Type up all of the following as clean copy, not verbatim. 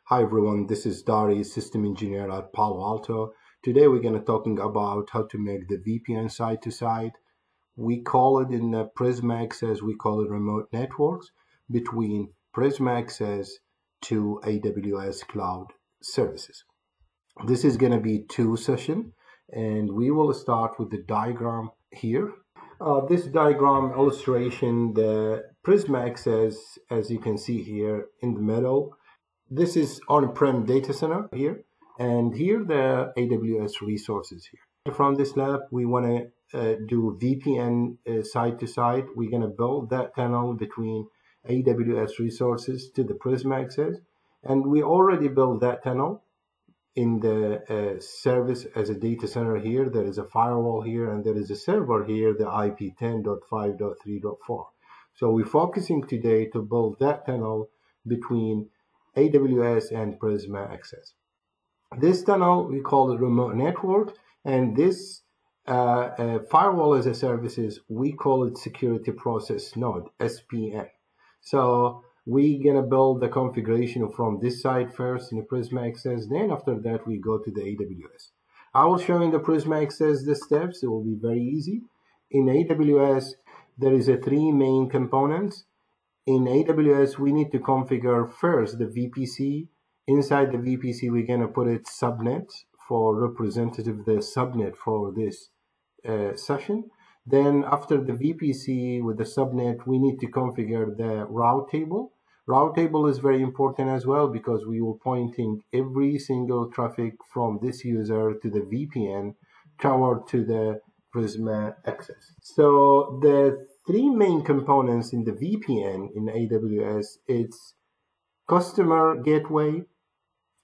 Hi everyone, this is Dari, system engineer at Palo Alto. Today we're going to talking about how to make the VPN side-to-side. We call it in the Prism Access, we call it remote networks between Prism Access to AWS cloud services. This is going to be two sessions, and we will start with the diagram here. This diagram illustration, the Prism Access, as you can see here in the middle. This is on-prem data center here, and here the AWS resources here. From this lab, we want to do VPN side-to-side. We're going to build that tunnel between AWS resources to the Prism Access, and we already built that tunnel in the service as a data center here. There is a firewall here, and there is a server here, the IP 10.5.3.4. So we're focusing today to build that tunnel between AWS and Prisma Access. This tunnel we call it remote network, and this firewall as a services we call it security process node, SPN. So we're gonna build the configuration from this side first in the Prisma Access. Then after that we go to the AWS. I will show in the Prisma Access the steps. It will be very easy. In AWS there is a three main components. In AWS, we need to configure first the VPC. Inside the VPC, we're going to put it subnet for representative, the subnet for this session. Then after the VPC with the subnet, we need to configure the route table. Route table is very important as well because we will pointing every single traffic from this user to the VPN toward to the Prisma Access. So the three main components in the VPN in AWS, it's customer gateway,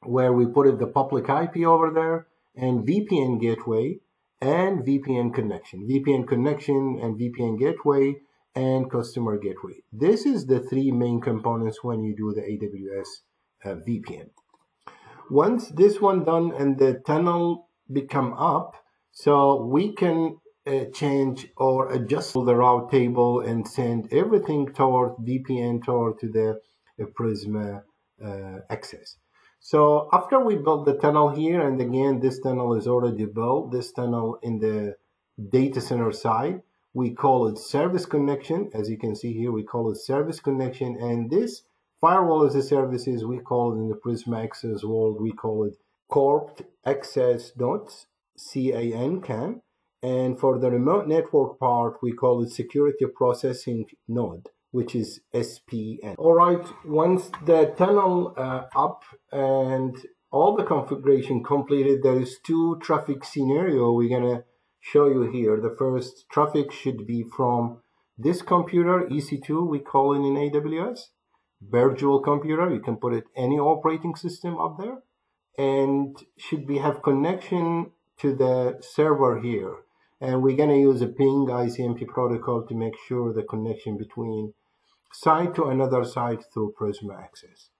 where we put the public IP over there, and VPN gateway, and VPN connection. VPN connection and VPN gateway, and customer gateway. This is the three main components when you do the AWS VPN. Once this one done and the tunnel become up, so we can change or adjust the route table and send everything toward VPN toward to the Prisma Access. So after we build the tunnel here, and again this tunnel is already built, this tunnel in the data center side, we call it service connection. As you can see here, we call it service connection, and this firewall as a services we call it in the Prisma Access world, we call it corp access nodes, CAN. And for the remote network part, we call it security processing node, which is SPN. All right, once the tunnel up and all the configuration completed, there is two traffic scenario we're gonna show you here. The first traffic should be from this computer, EC2, we call it in AWS, virtual computer. You can put it any operating system up there, and should be have connection to the server here. And we're going to use a ping ICMP protocol to make sure the connection between site to another site through Prisma Access.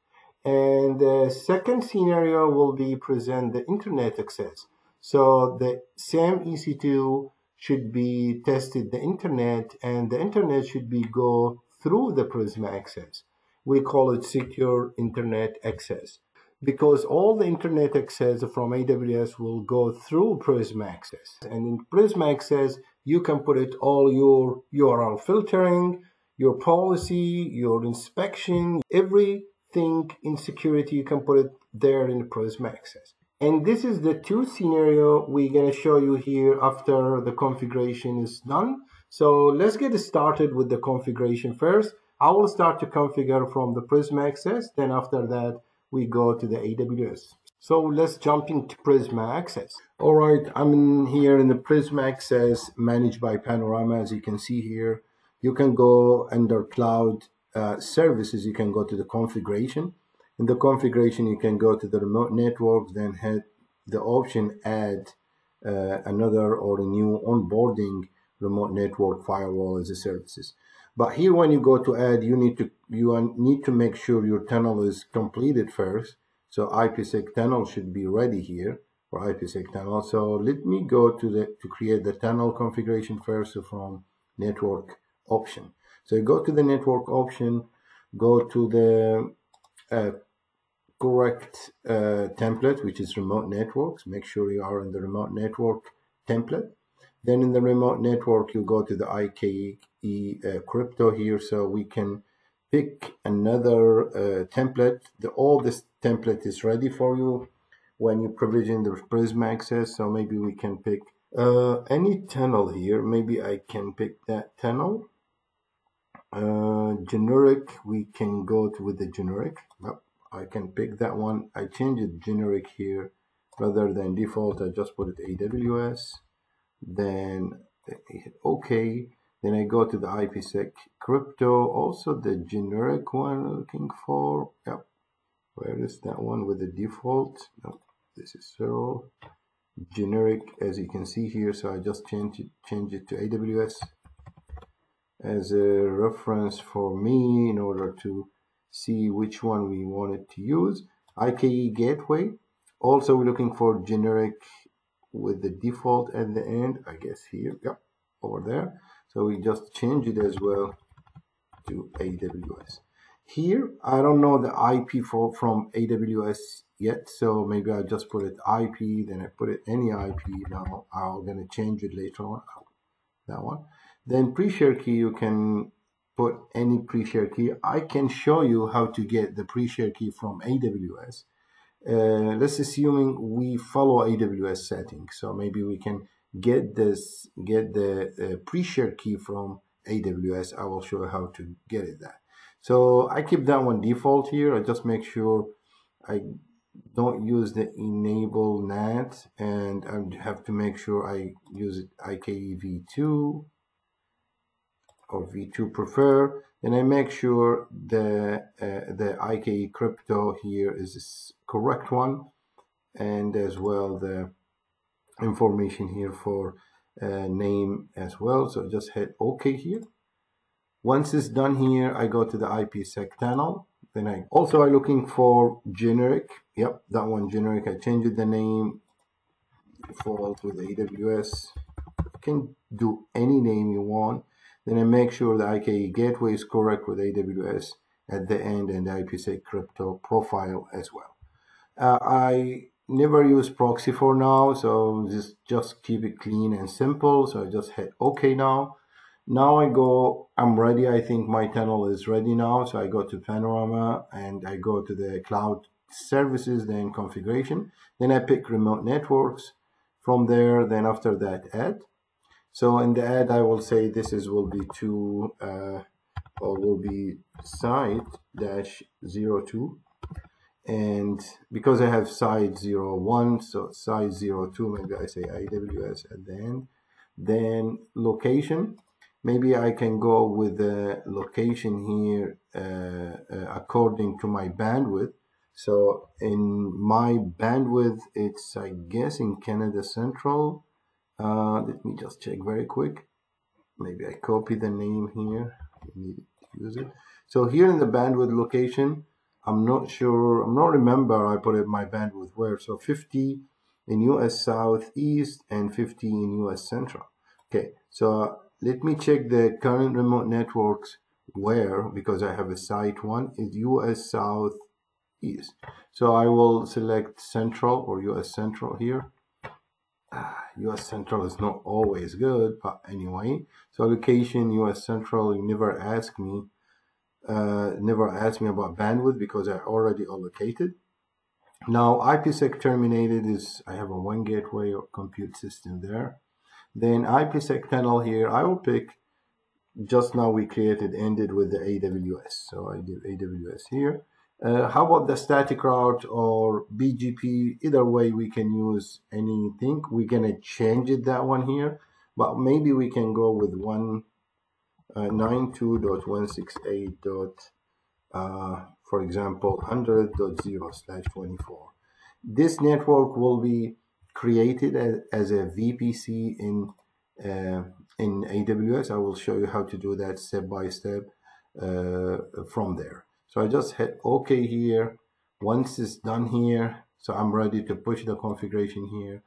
And the second scenario will be present the internet access. So the same EC2 should be tested the internet, and the internet should be go through the Prisma Access. We call it secure internet access, because all the internet access from AWS will go through Prism Access. And in Prism Access, you can put it all your URL filtering, your policy, your inspection, everything in security, you can put it there in Prism Access. And this is the two scenario we're going to show you here after the configuration is done. So let's get started with the configuration first. I will start to configure from the Prism Access, then after that, we go to the AWS. So let's jump into Prisma Access. All right, I'm here in the Prisma Access managed by Panorama. As you can see here, you can go under cloud services. You can go to the configuration. In the configuration, you can go to the remote networks, then hit the option add another or a new onboarding remote network firewall as a services. But here, when you go to add, you need to make sure your tunnel is completed first. So IPsec tunnel should be ready here for IPsec tunnel. So let me go to create the tunnel configuration first from network option. So you go to the network option, go to the correct template, which is remote networks. Make sure you are in the remote network template. Then in the remote network, you go to the IKE crypto here, so we can pick another template. All this template is ready for you when you provision the Prism Access. So maybe we can pick any tunnel here. Maybe I can pick that tunnel. Generic, we can go with the generic. Yep, I can pick that one. I change it generic here rather than default. I just put it AWS. Then hit OK. Then I go to the IPsec crypto, also the generic one I'm looking for. Yep. Where is that one with the default? No, this is 0. Generic, as you can see here. So I just change it to AWS as a reference for me in order to see which one we wanted to use. IKE gateway. Also, we're looking for generic with the default at the end, I guess here, yep, over there. So we just change it as well to AWS. Here, I don't know the IP from AWS yet, so maybe I just put it IP, then I put it any IP. Now I'm gonna change it later on, that one. Then pre-share key, you can put any pre-share key. I can show you how to get the pre-share key from AWS. Let's assuming we follow AWS settings, so maybe we can get the pre-share key from AWS. I will show you how to get it that. So I keep that one default here. I just make sure I don't use the enable NAT, and I have to make sure I use it IKE v2 or v2 prefer. Then I make sure the IKE crypto here is the correct one, and as well the information here for name as well. So just hit OK here. Once it's done here, I go to the IPsec tunnel. Then I'm looking for generic. Yep, that one generic. I changed the name default with AWS. You can do any name you want. Then I make sure the IKE gateway is correct with AWS at the end and the IPsec crypto profile as well. I never use proxy for now, so just keep it clean and simple. So I just hit OK now. Now I'm ready. I think my tunnel is ready now. So I go to Panorama and I go to the cloud services, then configuration. Then I pick remote networks. From there, then after that, add. So in the add, I will say will be site-02. And because I have site-01, so site-02, maybe I say AWS at the end. Then location. Maybe I can go with the location here according to my bandwidth. So in my bandwidth, it's, I guess, in Canada Central. Let me just check very quick. Maybe I copy the name here. You need to use it. So here in the bandwidth location, I'm not sure, remember I put it my bandwidth where. So 50 in US Southeast and 50 in US Central. Okay, so let me check the current remote networks where, because I have a site one, is US Southeast. So I will select Central or US Central here. US Central is not always good, but anyway. So location US Central, you never ask me about bandwidth because I already allocated. Now IPsec terminated is, I have a one gateway or compute system there. Then IPsec tunnel here, I will pick, just now we ended with the AWS. So I did AWS here. How about the static route or BGP? Either way, we can use anything. We're gonna change it, that one here, but maybe we can go with 192.168. For example, 100.0/24. This network will be created as a VPC in AWS. I will show you how to do that step by step from there. So I just hit OK here. Once it's done here, so I'm ready to push the configuration here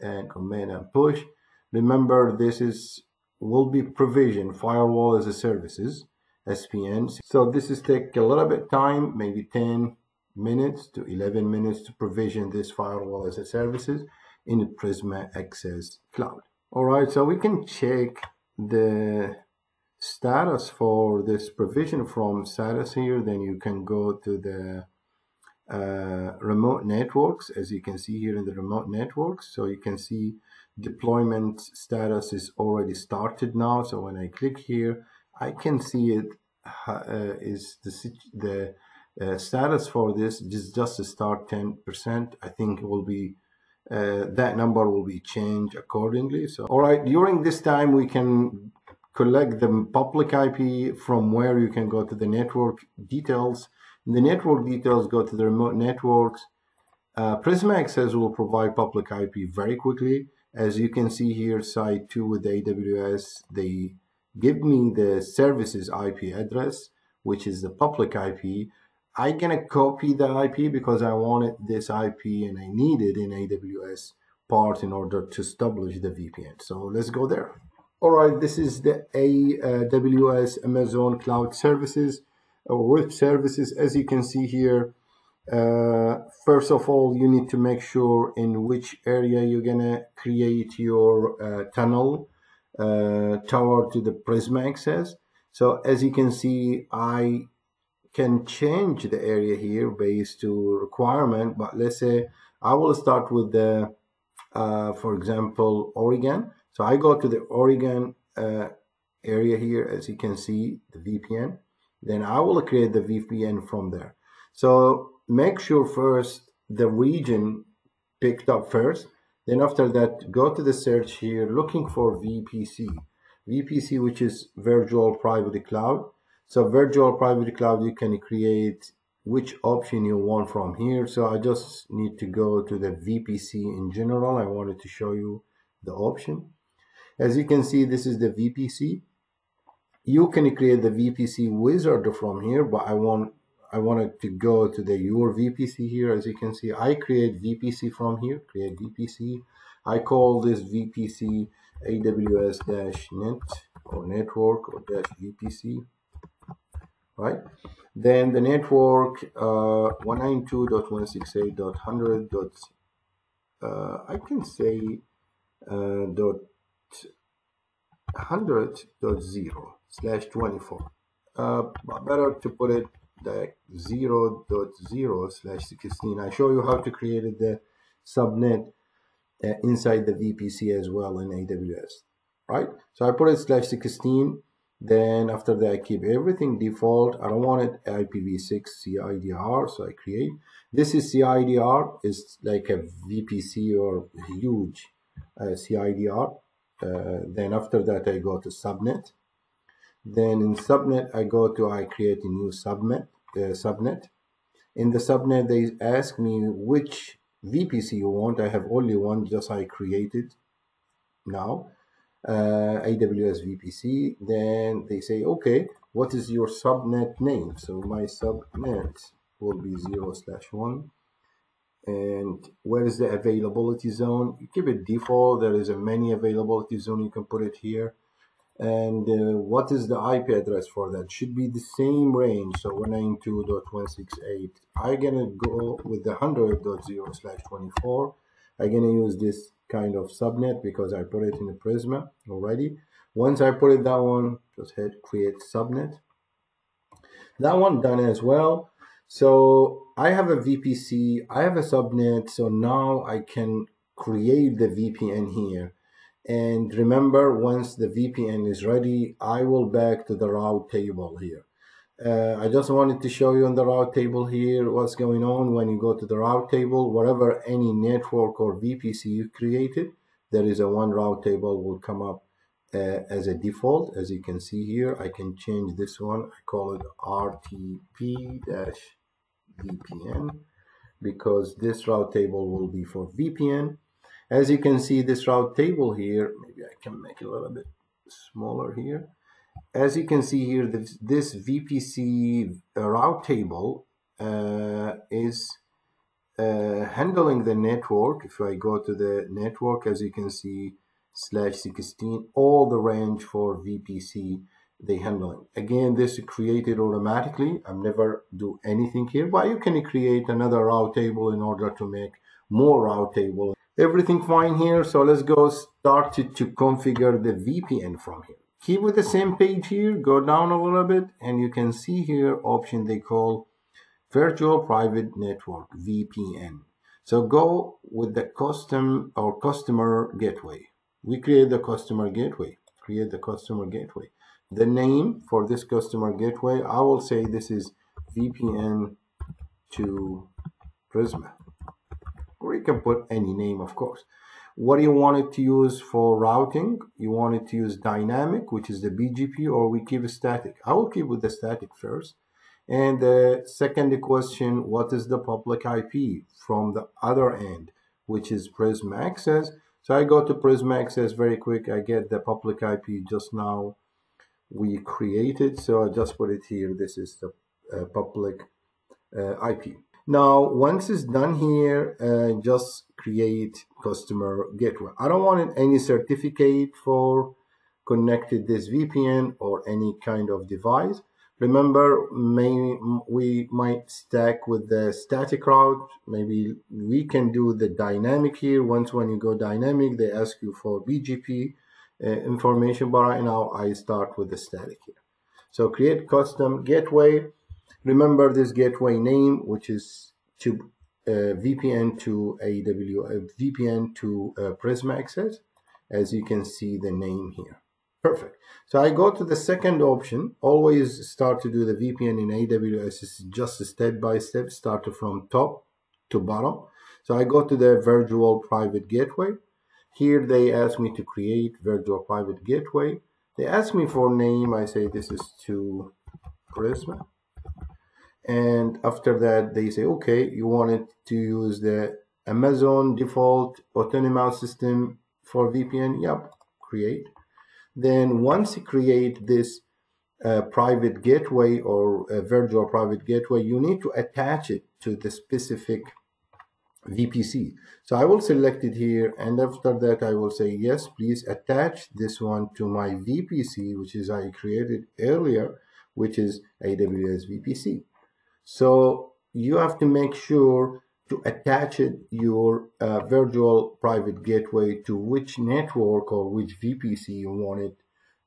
and command and push. Remember, this will be provisioned firewall as a services, SPN. So this is take a little bit time, maybe 10 minutes to 11 minutes to provision this firewall as a services in the Prisma Access cloud. All right, so we can check the status for this provision from status here. Then you can go to the remote networks, as you can see here in the remote networks. So you can see deployment status is already started now. So when I click here, I can see it is the status for this is just to start 10%. I think it will be that number will be changed accordingly. So all right, during this time we can collect the public IP from where you can go to the network details. In the network details, go to the remote networks. Prism Access will provide public IP very quickly. As you can see here, site 2 with the AWS, they give me the services IP address, which is the public IP. I'm gonna copy the IP because I wanted this IP and I need it in AWS part in order to establish the VPN. So let's go there. All right, this is the AWS Amazon Cloud Services or Web Services. As you can see here, first of all, you need to make sure in which area you're gonna create your tunnel tower to the Prism Access. So as you can see, I can change the area here based to requirement, but let's say I will start with the, for example, Oregon. So I go to the Oregon area here, as you can see, the VPN. Then I will create the VPN from there. So make sure first the region picked up first. Then after that, go to the search here, looking for VPC. VPC, which is Virtual Private Cloud. So Virtual Private Cloud, you can create which option you want from here. So I just need to go to the VPC in general. I wanted to show you the option. As you can see, this is the VPC. You can create the VPC wizard from here, but I wanted to go to the your VPC here. As you can see, I create VPC from here, create VPC. I call this VPC AWS-net or network or -VPC, right? Then the network 192.168.100. I can say .100.0/24. But better to put it like 0.0/16. I show you how to create the subnet inside the VPC as well in AWS, right? So I put it /16. Then after that, I keep everything default. I don't want it IPv6 CIDR, so I create. This is CIDR, is like a VPC or huge CIDR. Then after that, I go to subnet. Then in subnet, I create a new subnet. In the subnet, they ask me which VPC you want. I have only one, just I created now. AWS VPC. Then they say, okay, what is your subnet name? So my subnet will be 0/1. And where is the availability zone? You keep it default. There is a many availability zone. You can put it here. And what is the IP address for that? Should be the same range. So 192.168. I'm gonna go with the 100.0/24. I'm gonna use this kind of subnet because I put it in the Prisma already. Once I put it that one, just hit create subnet. That one done as well. So I have a VPC, I have a subnet, so now I can create the VPN here. And remember, once the VPN is ready, I will back to the route table here. I just wanted to show you on the route table here what's going on when you go to the route table. Wherever any network or VPC you created, there is a one route table will come up as a default. As you can see here, I can change this one. I call it RTP-VPN because this route table will be for VPN. As you can see, this route table here, maybe I can make it a little bit smaller here. As you can see here, this VPC route table is handling the network. If I go to the network, as you can see, /16, all the range for VPC they handling. Again, this is created automatically. I'm never do anything here, but you can create another route table in order to make more route table. Everything fine here. So let's go start to configure the VPN from here. Keep with the same page here, go down a little bit, and you can see here option they call Virtual Private Network, VPN. So go with the custom or customer gateway. We create the customer gateway, create the customer gateway. The name for this customer gateway, I will say this is VPN to Prisma. Or you can put any name, of course. What do you want it to use for routing? You want it to use dynamic, which is the BGP, or we keep it static? I will keep with the static first. And the second question, what is the public IP from the other end, which is Prism Access? So I go to Prism Access very quick. I get the public IP just now we created. So I just put it here. This is the public IP. Now, once it's done here, just create customer gateway. I don't want any certificate for connected this VPN or any kind of device. Remember, we might stack with the static route. Maybe we can do the dynamic here. Once when you go dynamic, they ask you for BGP information, but right now I start with the static here. So create custom gateway. Remember this gateway name, which is to VPN to AWS, VPN to Prism Access, as you can see the name here. Perfect. So I go to the second option. Always start to do the VPN in AWS. It's just a step-by-step, start from top to bottom. So I go to the virtual private gateway. Here they ask me to create virtual private gateway. They ask me for name. I say this is to Prisma. And after that, they say, okay, you want it to use the Amazon default autonomous system for VPN? Yep, create. Then once you create this private gateway or a virtual private gateway, you need to attach it to the specific VPC. So I will select it here, and after that I will say, yes, please attach this one to my VPC, which is I created earlier, which is AWS VPC. So you have to make sure to attach it, your virtual private gateway to which network or which VPC you want it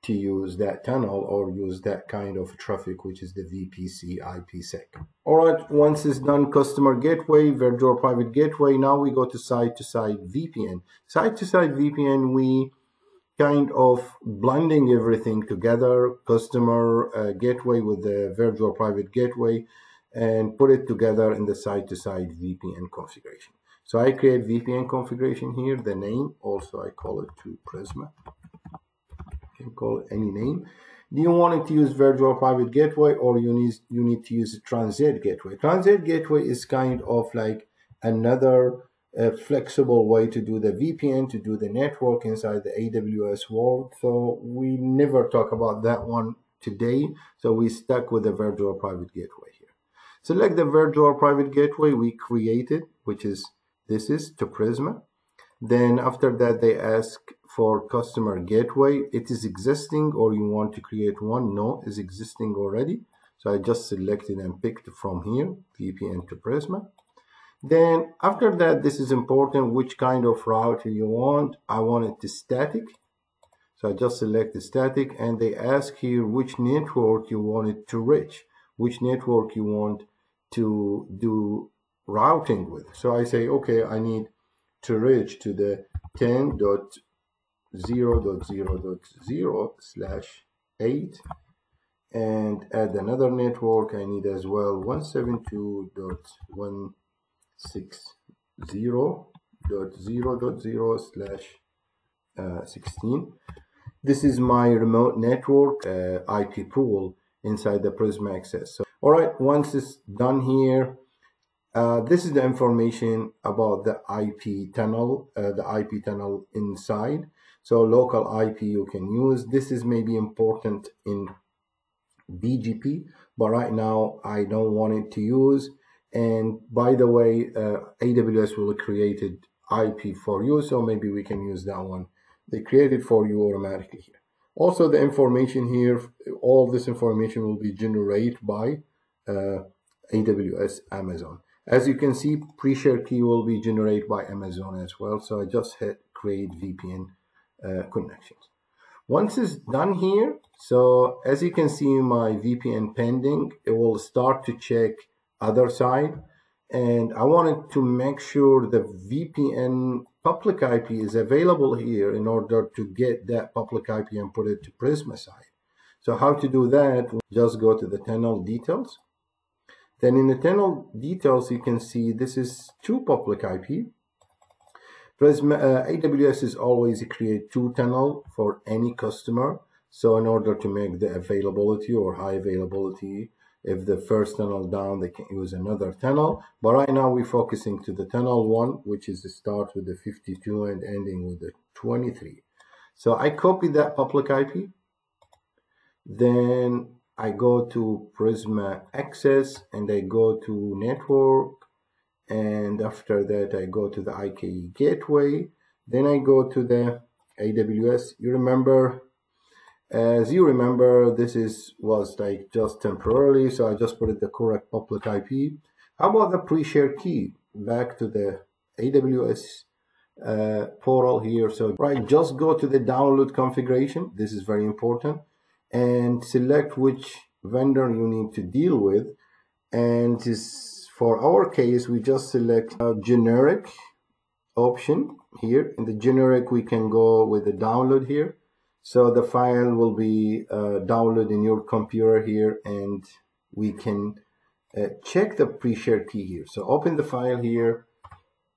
to use that tunnel or use that kind of traffic, which is the VPC IPsec. All right, once it's done, customer gateway, virtual private gateway, now we go to site-to-site VPN. Site-to-site VPN, we kind of blending everything together, customer gateway with the virtual private gateway, and put it together in the site-to-site VPN configuration. So I create VPN configuration here, the name, also I call it to Prisma. You can call it any name. Do you want it to use virtual private gateway, or you need to use a transit gateway? Transit gateway is kind of like another flexible way to do the VPN, to do the network inside the AWS world. So we never talk about that one today. So we stuck with the virtual private gateway here. Select the virtual private gateway we created, which is this is to Prisma. Then after that, they ask for customer gateway. It is existing, or you want to create one? No, it's existing already. So I just selected and picked from here, VPN to Prisma. Then after that, this is important, which kind of router you want. I want it to static. So I just select the static, and they ask here which network you want it to reach, which network you want to do routing with. So I say, okay, I need to reach to the 10.0.0.0/8 and add another network. I need as well 172.160.0.0/16. This is my remote network IP pool inside the Prism Access. So, all right, once it's done here, this is the information about the IP tunnel, inside. So local IP you can use. This is maybe important in BGP, but right now I don't want it to use. And by the way, AWS will create IP for you, so maybe we can use that one. They create it for you automatically here. Also, the information here, all this information will be generated by AWS Amazon. As you can see, pre-share key will be generated by Amazon as well. So I just hit create VPN connections. Once it's done here, so as you can see my VPN pending, it will start to check other side. And I wanted to make sure the VPN public IP is available here in order to get that public IP and put it to Prisma side. So how to do that? Just go to the tunnel details. Then in the tunnel details, you can see this is two public IP. Prisma, AWS is always create two tunnel for any customer. So in order to make the availability or high availability, if the first tunnel down, they can use another tunnel. But right now we're focusing to the tunnel one, which is the start with the 52 and ending with the 23. So I copy that public IP. Then I go to Prisma Access and I go to network. And after that, I go to the IKE gateway. Then I go to the AWS. As you remember, this was like just temporarily, so I just put it the correct public IP. How about the pre-share key? Back to the AWS portal here. So just go to the download configuration. This is very important, and select which vendor you need to deal with. And for our case, we just select a generic option here. In the generic, we can go with the download here. So the file will be downloaded in your computer here, and we can check the pre-share key here. So open the file here.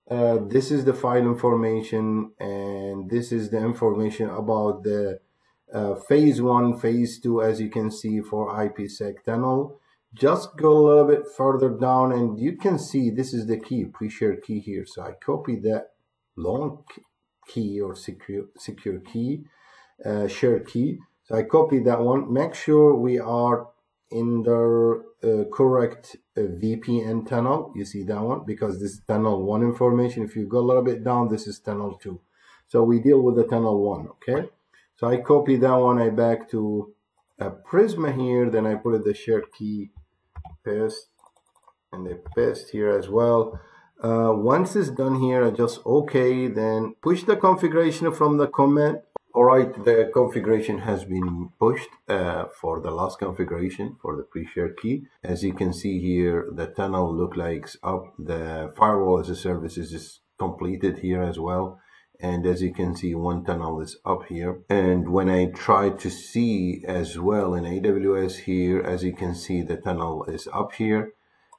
This is the file information, and this is the information about the phase 1, phase 2, as you can see for IPsec tunnel. Just go a little bit further down, and you can see this is the key, pre-share key here. So I copy that long key or secure key. Share key. So I copy that one. Make sure we are in the correct VPN tunnel. You see that one, because this is tunnel 1 information. If you go a little bit down, this is tunnel 2. So we deal with the tunnel 1. Okay. So I copy that one. I back to Prisma here. Then I put it the share key, paste, and I paste here as well. Once it's done here, I just okay. Then push the configuration from the comment. All right, the configuration has been pushed for the last configuration for the pre-share key. As you can see here, the tunnel look like up. The firewall as a service is just completed here as well. And as you can see, one tunnel is up here. And when I try to see as well in AWS here, as you can see, the tunnel is up here.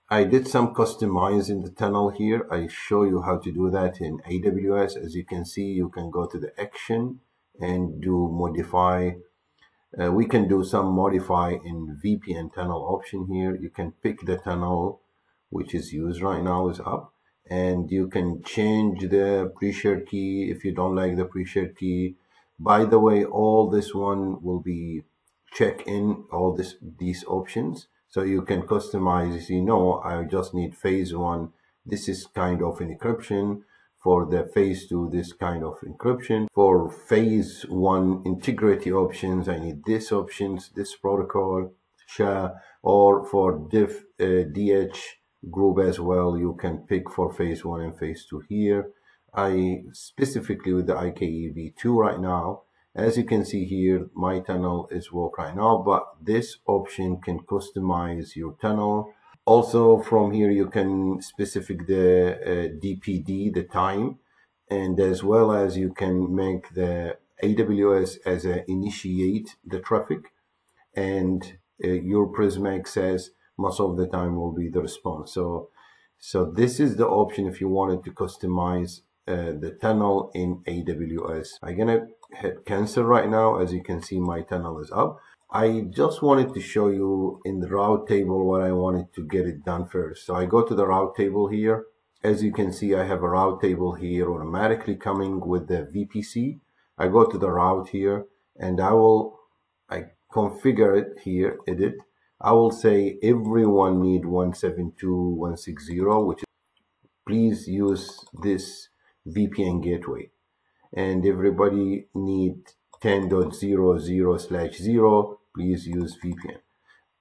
I did some customizing the tunnel here. I show you how to do that in AWS. As you can see, you can go to the action and do modify. We can do some modify in VPN tunnel option here. You can pick the tunnel which is used right now is up, and you can change the pre-share key if you don't like the pre-share key. By the way, all this one will be check in all these options, so you can customize. You know, I just need phase 1. This is kind of an encryption. For the phase 2, this kind of encryption. For phase 1 integrity options, I need this options, this protocol, SHA, or for DH group as well, you can pick for phase 1 and phase 2 here. I specifically with the IKE v2 right now. As you can see here, my tunnel is work right now, but this option can customize your tunnel. Also from here, you can specify the DPD, the time, and as well as you can make the AWS as a initiate the traffic, and your Prism Access most of the time will be the response. So this is the option if you wanted to customize the tunnel in AWS. I'm gonna hit cancel right now. As you can see, my tunnel is up. I just wanted to show you in the route table what I wanted to get it done first. So I go to the route table here. As you can see, I have a route table here automatically coming with the VPC. I go to the route here, and I configure it here, edit. I will say everyone need 172.160, which is, please use this VPN gateway. And everybody need 10.00/0, please use VPN.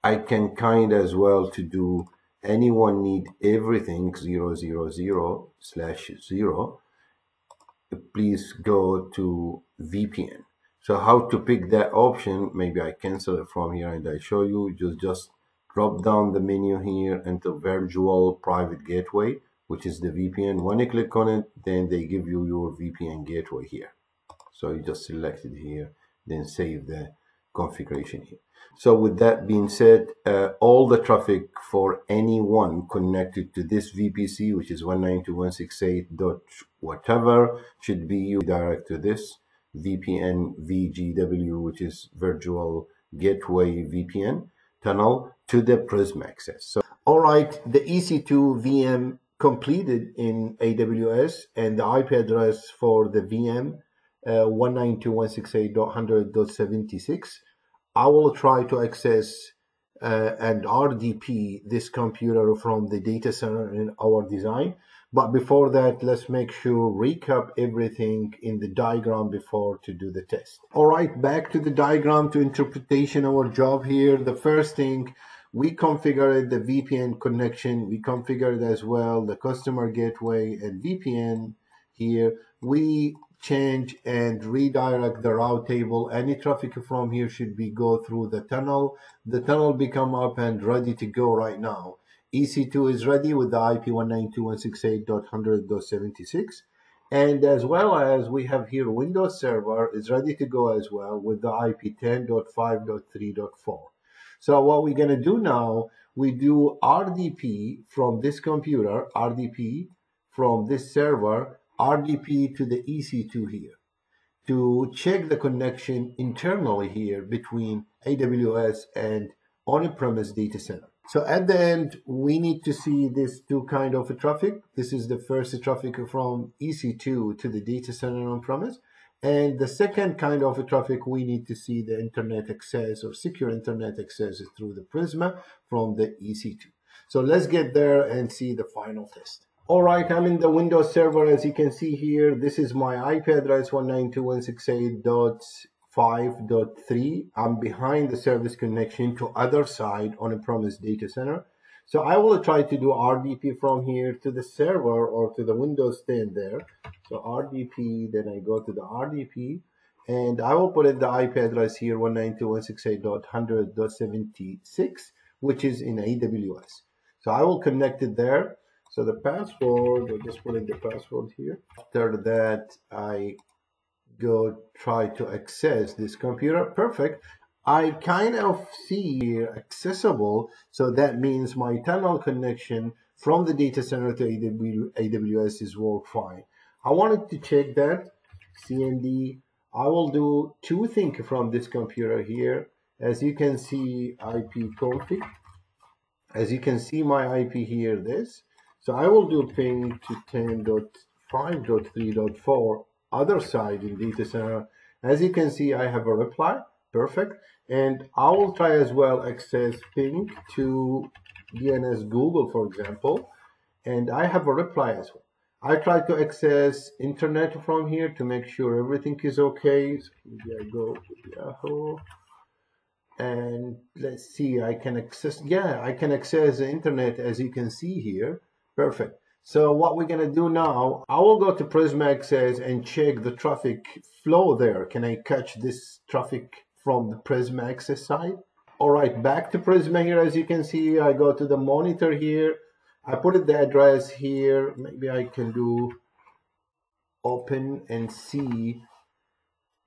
I can kind as well to do anyone need everything 0.0.0/0, please go to VPN. So how to pick that option, maybe I cancel it from here and I show you, just drop down the menu here into virtual private gateway, which is the VPN. When you click on it, then they give you your VPN gateway here. So you just select it here, then save the configuration here. So with that being said, all the traffic for anyone connected to this VPC, which is 192.168. whatever, should be direct to this VPN VGW, which is Virtual Gateway VPN Tunnel, to the Prism Access. So, all right, the EC2 VM completed in AWS, and the IP address for the VM 192.168.100.76. I will try to access and RDP this computer from the data center in our design. But before that, let's make sure recap everything in the diagram before to do the test. All right, back to the diagram to interpretation of our job here. The first thing, we configured the VPN connection. We configured as well the customer gateway and VPN here. We change and redirect the route table. Any traffic from here should be go through the tunnel. The tunnel become up and ready to go right now. EC2 is ready with the IP 192.168.100.76, and as well as we have here Windows Server is ready to go as well with the IP 10.5.3.4. So what we're going to do now, we do RDP from this computer, RDP from this server, RDP to the EC2 here to check the connection internally here between AWS and on-premise data center. So at the end, we need to see this two kind of traffic. This is the first traffic from EC2 to the data center on-premise. And the second kind of traffic, we need to see the internet access or secure internet access through the Prisma from the EC2. So let's get there and see the final test. All right, I'm in the Windows Server. As you can see here, this is my IP address 192.168.5.3. I'm behind the service connection to other side on a premise data center. So I will try to do RDP from here to the server or to the Windows 10 there. So RDP, then I go to the RDP, and I will put in the IP address here 192.168.100.76, which is in AWS. So I will connect it there. So the password, I'll just put in the password here. After that, I go try to access this computer. Perfect. I kind of see here accessible. So that means my tunnel connection from the data center to AWS is work fine. I wanted to check that. CMD. I will do two things from this computer here. As you can see, IP config. As you can see my IP here, this. So I will do ping to 10.5.3.4 other side in data center. As you can see, I have a reply. Perfect. And I will try as well access ping to DNS Google, for example. And I have a reply as well. I try to access internet from here to make sure everything is okay. So here I go to Yahoo. And let's see, I can access, I can access the internet as you can see here. Perfect. So what we're going to do now, I will go to Prism Access and check the traffic flow there. Can I catch this traffic from the Prism Access side? All right, back to Prisma here. As you can see, I go to the monitor here. I put the address here. Maybe I can do open and see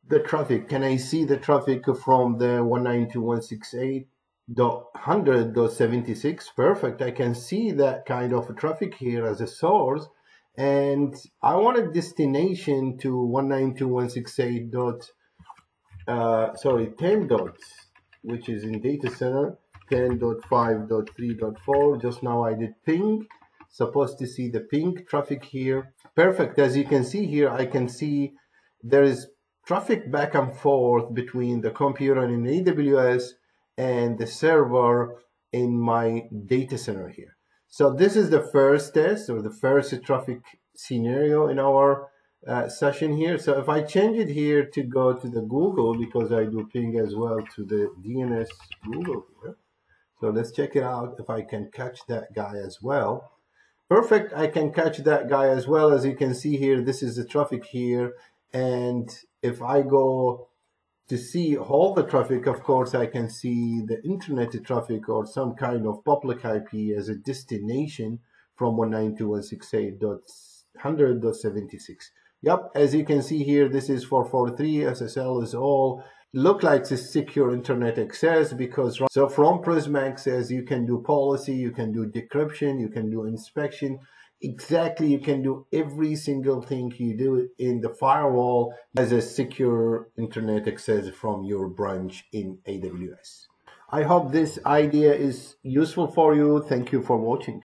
the traffic. Can I see the traffic from the 192.168.100.76? Perfect. I can see that kind of traffic here as a source. And I want a destination to 192.168. 10 which is in data center 10.5.3.4. Just now I did ping. Supposed to see the ping traffic here. Perfect. As you can see here, I can see there is traffic back and forth between the computer in AWS and the server in my data center here. So this is the first test or the first traffic scenario in our session here. So if I change it here to go to the Google, because I do ping as well to the DNS Google here. So let's check it out if I can catch that guy as well. Perfect, I can catch that guy as well. As you can see here, this is the traffic here. And if I go to see all the traffic, of course, I can see the internet traffic or some kind of public IP as a destination from 192.168.100.76. Yep, as you can see here, this is 443. SSL is all look like it's secure internet access, because so from Prism Access you can do policy, you can do decryption, you can do inspection. Exactly, you can do every single thing you do in the firewall as a secure internet access from your branch in AWS. I hope this idea is useful for you. Thank you for watching.